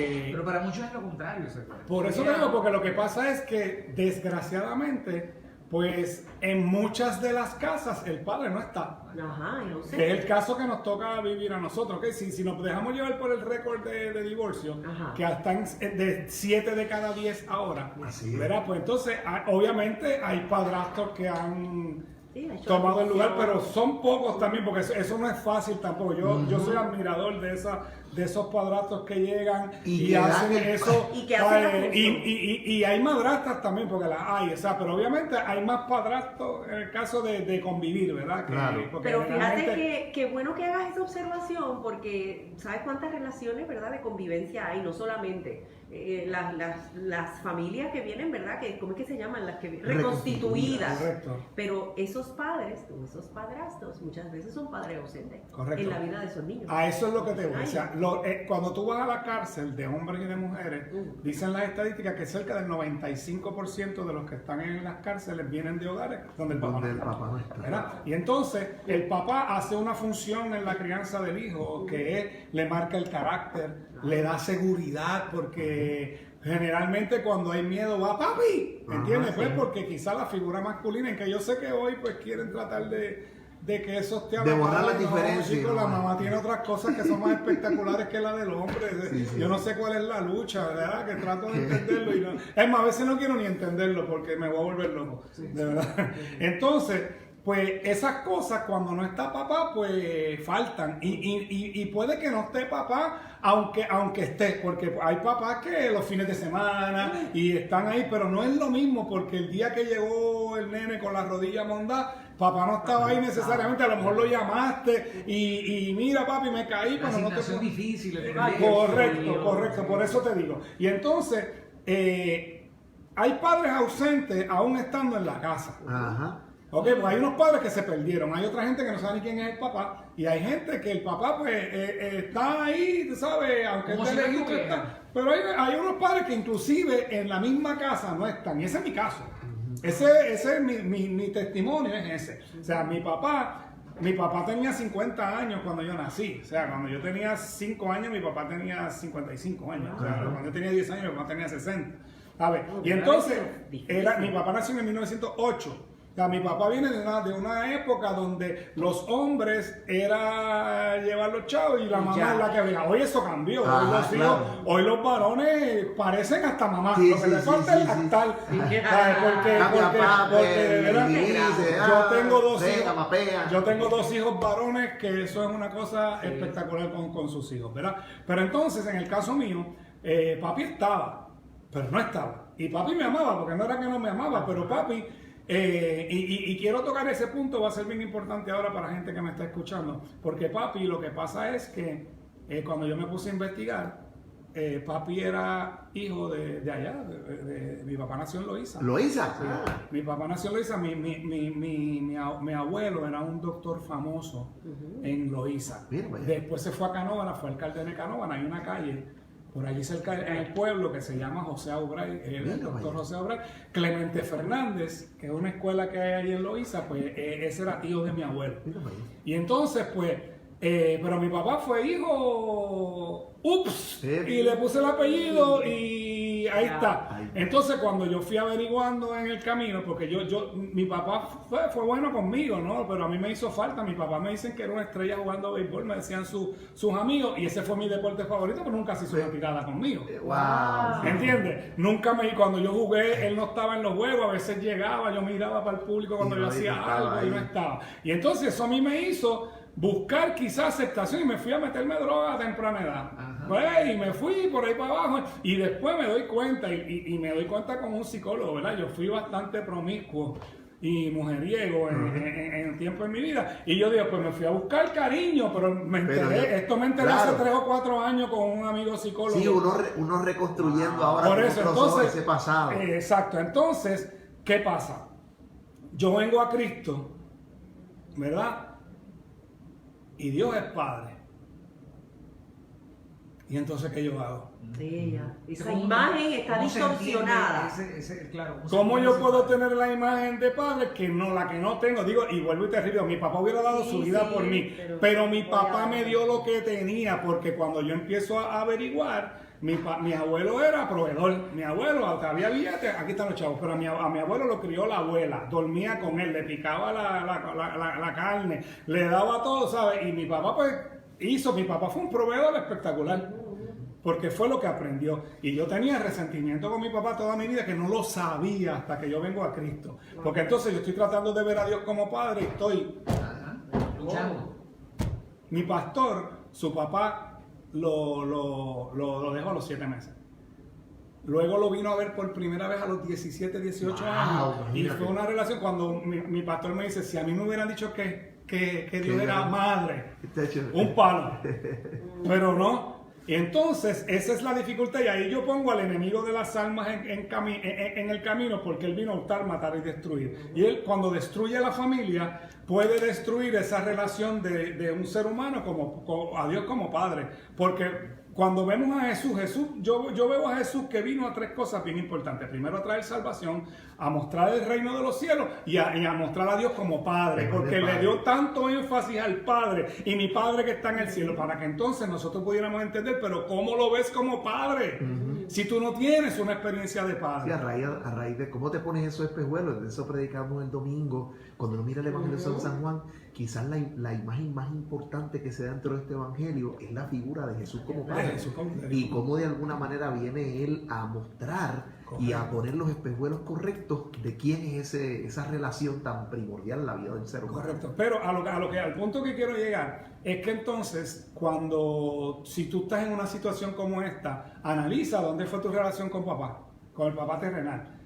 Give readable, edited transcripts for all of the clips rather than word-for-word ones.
Pero para muchos es lo contrario, ¿sabes? Por eso te digo, porque lo que pasa es que desgraciadamente, pues en muchas de las casas el padre no está. Ajá, yo sé. Que es el caso que nos toca vivir a nosotros. ¿Okay? Si nos dejamos llevar por el récord de divorcio, Ajá. que están de 7 de cada 10 ahora, Así es. ¿verdad? Pues entonces, obviamente hay padrastros que han Sí, ha hecho tomado el lugar, adopción. pero son pocos también, porque eso no es fácil tampoco. Yo soy admirador de esos padrastros que llegan Y y que hacen dan el- eso. Y que hacen la y, función. y hay madrastras también, porque las hay, o sea, pero obviamente hay más padrastros en el caso de convivir, ¿verdad? Claro. Porque Pero fíjate generalmente- que bueno que hagas esa observación porque sabes cuántas relaciones, ¿verdad?, de convivencia hay, no solamente las familias que vienen, ¿verdad?, que ¿cómo es que se llaman? Las que reconstituidas. Correcto. Pero esos padres, o esos padrastros, muchas veces son padres ausentes Correcto. en la vida de esos niños. A eso es lo que te voy. Ay. O sea, cuando tú vas a la cárcel de hombres y de mujeres, dicen las estadísticas que cerca del 95% de los que están en las cárceles vienen de hogares donde el papá Donde no el está. papá no está. ¿Verdad? Y entonces el papá hace una función en la crianza del hijo que es, le marca el carácter, le da seguridad, porque generalmente cuando hay miedo va papi, ¿entiendes? Ajá, Pues sí. porque quizá la figura masculina, en que yo sé que hoy pues quieren tratar de que eso esté De borrar las no, diferencias, chicos, la ¿no? mamá tiene otras cosas que son más espectaculares que la del hombre. Sí, sí. Yo no sé cuál es la lucha, ¿verdad? Que trato de entenderlo y no. Es más, a veces no quiero ni entenderlo porque me voy a volver loco, de verdad. Entonces, pues esas cosas cuando no está papá, pues faltan. Y puede que no esté papá, aunque esté, porque hay papás que los fines de semana y están ahí, pero no es lo mismo porque el día que llegó el nene con la rodilla mondada, papá no estaba ahí necesariamente, a lo mejor lo llamaste y mira papi, me caí, La pero no te... asignación difícil. el Correcto, por eso te digo. Y entonces, hay padres ausentes aún estando en la casa. Ajá. Ok, pues hay unos padres que se perdieron, hay otra gente que no sabe ni quién es el papá, y hay gente que el papá pues está ahí, tú sabes, aunque Como esté si no lejito, estuviera. está. Pero hay unos padres que inclusive en la misma casa no están, y ese es mi caso. Ese es mi testimonio, es ese. O sea, mi papá tenía 50 años cuando yo nací. O sea, cuando yo tenía 5 años, mi papá tenía 55 años. O sea, cuando yo tenía 10 años, mi papá tenía 60. ¿Sabes? Y entonces, mi papá nació en 1908. O sea, mi papá viene de una época donde los hombres era llevar los chavos y la mamá ya. es la que venía. Hoy eso cambió. Ah, Hoy los hijos, claro. hoy los varones parecen hasta mamá. Sí, Lo que sí, le sí, falta sí, es sí. lactar. Sí. ¿Sabes? Porque de verdad, yo tengo dos hijos. Yo tengo 2 hijos varones, que eso es una cosa espectacular con sus hijos, ¿verdad? Pero entonces, en el caso mío, papi estaba, pero no estaba. Y papi me amaba, porque no era que no me amaba, pero papi, y quiero tocar ese punto, va a ser bien importante ahora para la gente que me está escuchando, porque papi, lo que pasa es que cuando yo me puse a investigar, papi era hijo de allá, mi papá nació en Loíza. ¿Loíza? Mi papá nació en Loíza, mi abuelo era un doctor famoso en Loíza. Mira, vaya. Después se fue a Canóvana, fue alcalde de Canóvana, hay una calle por allí cerca en el pueblo que se llama José Aubray, el Mira, doctor vaya. José Aubray. Clemente Fernández, que es una escuela que hay allí en Loíza, pues ese era tío de mi abuelo. Mira, vaya. Y entonces, pues, pero mi papá fue hijo, ups, Sí. y le puse el apellido y ahí Ya. está. Ahí. Entonces, cuando yo fui averiguando en el camino, porque mi papá fue bueno conmigo, ¿no? Pero a mí me hizo falta. Mi papá me dicen que era una estrella jugando béisbol, me decían sus amigos, y ese fue mi deporte favorito, pero nunca se hizo una tirada conmigo. Wow. ¿Entiendes? Nunca cuando yo jugué, él no estaba en los juegos, a veces llegaba, yo miraba para el público cuando Y yo no, y hacía no estaba algo y no ahí. estaba. Y entonces eso a mí me hizo buscar quizás aceptación y me fui a meterme droga a temprana edad. Pues, y me fui por ahí para abajo y después me doy cuenta y me doy cuenta con un psicólogo, ¿verdad? Yo fui bastante promiscuo y mujeriego en tiempo en mi vida. Y yo digo, pues me fui a buscar cariño, pero me enteré, esto me enteré hace 3 o 4 años con un amigo psicólogo. Sí, uno reconstruyendo ahora Por cómo eso, cruzó entonces, ese pasado. exacto. Entonces, ¿qué pasa? Yo vengo a Cristo, ¿verdad? Y Dios es Padre. ¿Y entonces qué yo hago? Sí, ya. Esa ¿Cómo- imagen está cómo se entiende distorsionada. claro, ¿Cómo se yo entiende puedo ese- tener la imagen de padre que no, la que no tengo? Digo, y vuelvo y te digo, mi papá hubiera dado Sí, su vida sí, por mí, pero pero mi voy papá a- me dio lo que tenía, porque cuando yo empiezo a averiguar, Mi abuelo era proveedor. Mi abuelo, aunque había billetes, aquí están los chavos, pero a mi abuelo lo crió la abuela. Dormía con él, le picaba la carne, le daba todo, ¿sabes? Y mi papá, pues, mi papá fue un proveedor espectacular. Porque fue lo que aprendió. Y yo tenía resentimiento con mi papá toda mi vida que no lo sabía hasta que yo vengo a Cristo. Porque entonces yo estoy tratando de ver a Dios como padre y estoy luchando. Mi pastor, su papá lo dejó a los 7 meses. Luego lo vino a ver por primera vez a los 17, 18 años. Y fue una relación cuando mi pastor me dice, si a mí me hubieran dicho que Dios era madre, un palo. Pero no. Y entonces, esa es la dificultad, y ahí yo pongo al enemigo de las almas en el camino, porque él vino a hurtar, matar y destruir. Y él, cuando destruye la familia, puede destruir esa relación de un ser humano a Dios como padre. Porque cuando vemos a Jesús, yo veo a Jesús que vino a 3 cosas bien importantes. Primero, a traer salvación, a mostrar el reino de los cielos y a mostrar a Dios como Padre. Porque le dio tanto énfasis al Padre y mi Padre que está en el cielo, para que entonces nosotros pudiéramos entender, pero ¿cómo lo ves como Padre? Si tú no tienes una experiencia de Padre. Sí, a raíz de cómo te pones esos espejuelos, de eso predicamos el domingo, cuando uno mira el Evangelio de San Juan, quizás la imagen más importante que se da dentro de este Evangelio es la figura de Jesús como Padre. Y cómo de alguna manera viene Él a mostrar y a poner los espejuelos correctos de quién es esa relación tan primordial en la vida del ser humano. Correcto, pero al punto que quiero llegar es que entonces si tú estás en una situación como esta, analiza dónde fue tu relación con el papá terrenal.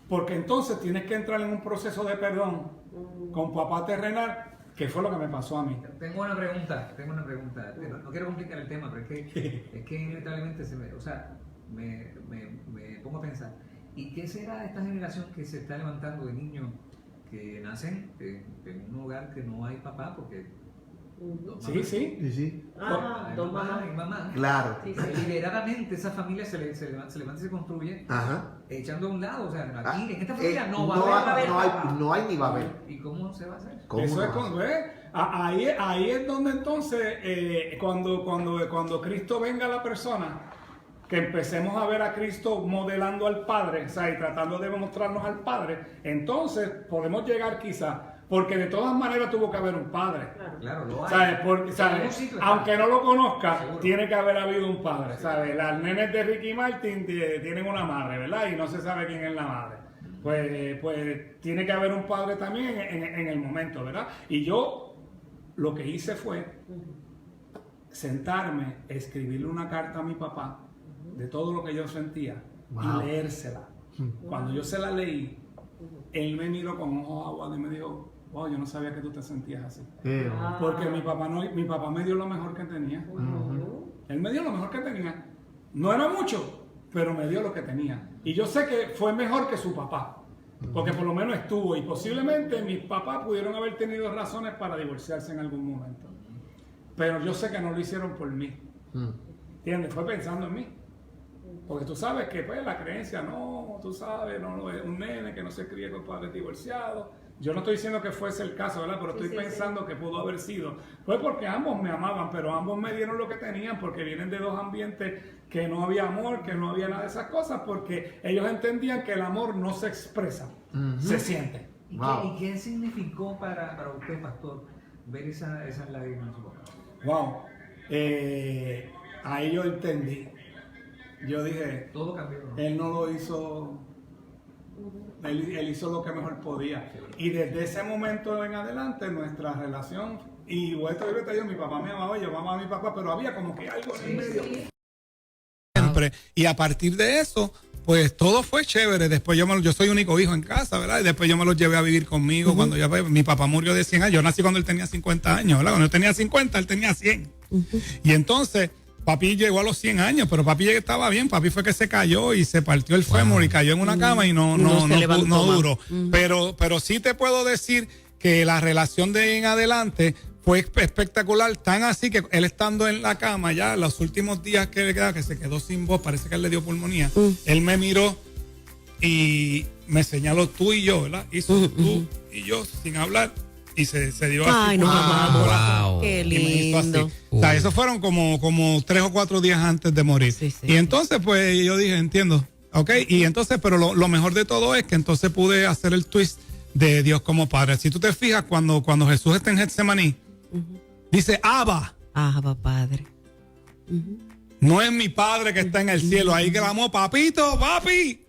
Porque entonces tienes que entrar en un proceso de perdón con papá terrenal, que fue lo que me pasó a mí. Tengo una pregunta. No quiero complicar el tema, pero es que inevitablemente me pongo a pensar. ¿Y qué será de esta generación que se está levantando de niños que nacen en un hogar que no hay papá? Porque Sí. Dos mamás y mamá. Claro. Sí. Deliberadamente esa familia se levanta y se construye. Ajá. Echando a un lado. O sea, aquí en esta familia no va a haber. No hay ni va a haber. ¿Y cómo se va a hacer? Eso es ahí es donde entonces cuando Cristo venga a la persona, que empecemos a ver a Cristo modelando al Padre, o sea, y tratando de mostrarnos al Padre, entonces podemos llegar quizá, porque de todas maneras tuvo que haber un Padre. Claro, lo hay. ¿Sabes? Aunque no lo conozca, tiene que haber habido un Padre, ¿sabes? Las nenes de Ricky Martin tienen una madre, ¿verdad? Y no se sabe quién es la madre. Pues tiene que haber un Padre también en el momento, ¿verdad? Y yo lo que hice fue sentarme, escribirle una carta a mi papá de todo lo que yo sentía y leérsela. Cuando yo se la leí, él me miró con ojos aguados y me dijo, wow, yo no sabía que tú te sentías así. Porque mi papá me dio lo mejor que tenía. Él me dio lo mejor que tenía. No era mucho, pero me dio lo que tenía. Y yo sé que fue mejor que su papá, porque por lo menos estuvo. Y posiblemente mis papás pudieron haber tenido razones para divorciarse en algún momento. Pero yo sé que no lo hicieron por mí. ¿Entiendes? Fue pensando en mí. Porque tú sabes que pues la creencia, tú sabes, un nene que no se cría con padres divorciados. Yo no estoy diciendo que fuese el caso, ¿verdad? Pero estoy pensando que pudo haber sido. Fue porque ambos me amaban, pero ambos me dieron lo que tenían, porque vienen de 2 ambientes que no había amor, que no había nada de esas cosas, porque ellos entendían que el amor no se expresa, se siente. ¿Y qué significó para usted, pastor, ver esas lágrimas en su boca? Wow. Ahí yo entendí. Yo dije, todo cambió, ¿no? Él no lo hizo, él hizo lo que mejor podía. Y desde ese momento en adelante, nuestra relación, y vuelto a decir, mi papá me amaba, yo amaba a mi papá, pero había como que algo en medio. Siempre. Y a partir de eso, pues todo fue chévere. Después yo soy único hijo en casa, ¿verdad? Y después yo me lo llevé a vivir conmigo. Cuando mi papá murió de 100 años, yo nací cuando él tenía 50 años, ¿verdad? Cuando yo tenía 50, él tenía 100. Y entonces papi llegó a los 100 años, pero papi estaba bien. Papi fue que se cayó y se partió el fémur y cayó en una cama y no duró. Pero sí te puedo decir que la relación de ahí en adelante fue espectacular, tan así que él estando en la cama ya los últimos días que le quedaba, que se quedó sin voz, parece que él le dio pulmonía, él me miró y me señaló tú y yo, ¿verdad? Hizo tú y yo sin hablar y se dio Ay, así. nos amamos. Wow. Qué Y me hizo así. lindo. O sea, esos fueron como 3 o 4 días antes de morir. Sí, sí. Y entonces, pues, yo dije, entiendo. Ok, y entonces, pero lo mejor de todo es que entonces pude hacer el twist de Dios como Padre. Si tú te fijas, cuando Jesús está en Getsemaní, dice, Abba. Abba, Padre. No es mi Padre que está en el cielo. Ahí clamó, papito, papi.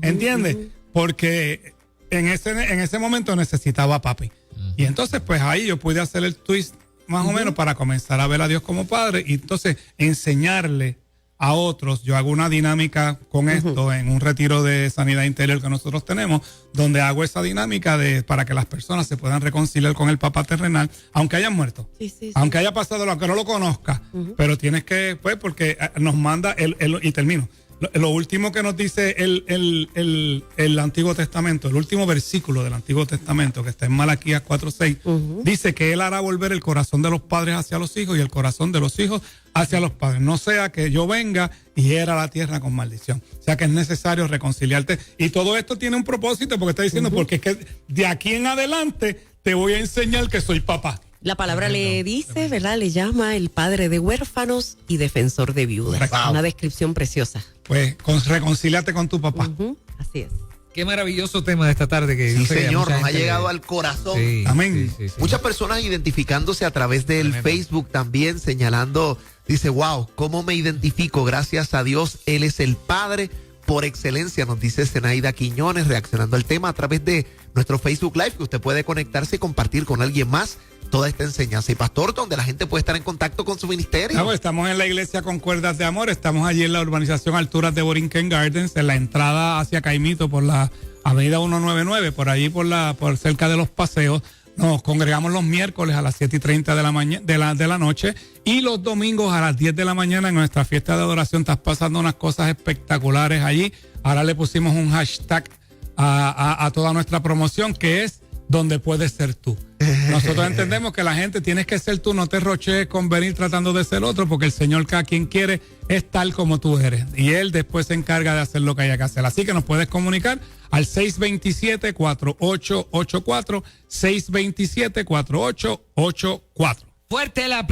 ¿Entiendes? Porque en ese momento necesitaba a papi. Y entonces, pues ahí yo pude hacer el twist más o menos para comenzar a ver a Dios como Padre y entonces enseñarle a otros. Yo hago una dinámica con esto en un retiro de sanidad interior que nosotros tenemos, donde hago esa dinámica para que las personas se puedan reconciliar con el papá terrenal, aunque hayan muerto. Sí. Aunque haya pasado, aunque no lo conozca, pero tienes que, pues, porque nos manda, y termino, lo último que nos dice el Antiguo Testamento, el último versículo del Antiguo Testamento, que está en Malaquías 4:6, dice que Él hará volver el corazón de los padres hacia los hijos y el corazón de los hijos hacia los padres. No sea que yo venga y hiera la tierra con maldición. O sea que es necesario reconciliarte. Y todo esto tiene un propósito, porque está diciendo, porque es que de aquí en adelante te voy a enseñar que soy papá. La palabra le dice, ¿verdad? Le llama el padre de huérfanos y defensor de viudas. Wow. Una descripción preciosa. Pues reconcíliate con tu papá. Así es. Qué maravilloso tema de esta tarde. Que Sí, yo sé que a señor, mucha nos ha gente llegado le- al corazón. Sí, Amén. sí. Muchas personas identificándose a través del Tremendo. Facebook también, señalando, dice, wow, ¿cómo me identifico? Gracias a Dios, Él es el Padre por excelencia, nos dice Zenaida Quiñones, reaccionando al tema a través de nuestro Facebook Live, que usted puede conectarse y compartir con alguien más toda esta enseñanza. Y pastor, donde la gente puede estar en contacto con su ministerio. Pues, estamos en la iglesia con Cuerdas de Amor, estamos allí en la urbanización Alturas de Borinquen Gardens, en la entrada hacia Caimito por la avenida 199, por ahí por cerca de los paseos. Nos congregamos los miércoles a las 7:30 de la noche y los domingos a las 10 de la mañana en nuestra fiesta de adoración. Estás pasando unas cosas espectaculares allí. Ahora le pusimos un hashtag a toda nuestra promoción, que es donde puedes ser tú. Nosotros entendemos que la gente tienes que ser tú, no te rochees con venir tratando de ser otro, porque el Señor, cada quien quiere, es tal como tú eres. Y Él después se encarga de hacer lo que haya que hacer. Así que nos puedes comunicar al 627-4884, 627-4884. Fuerte el aplauso.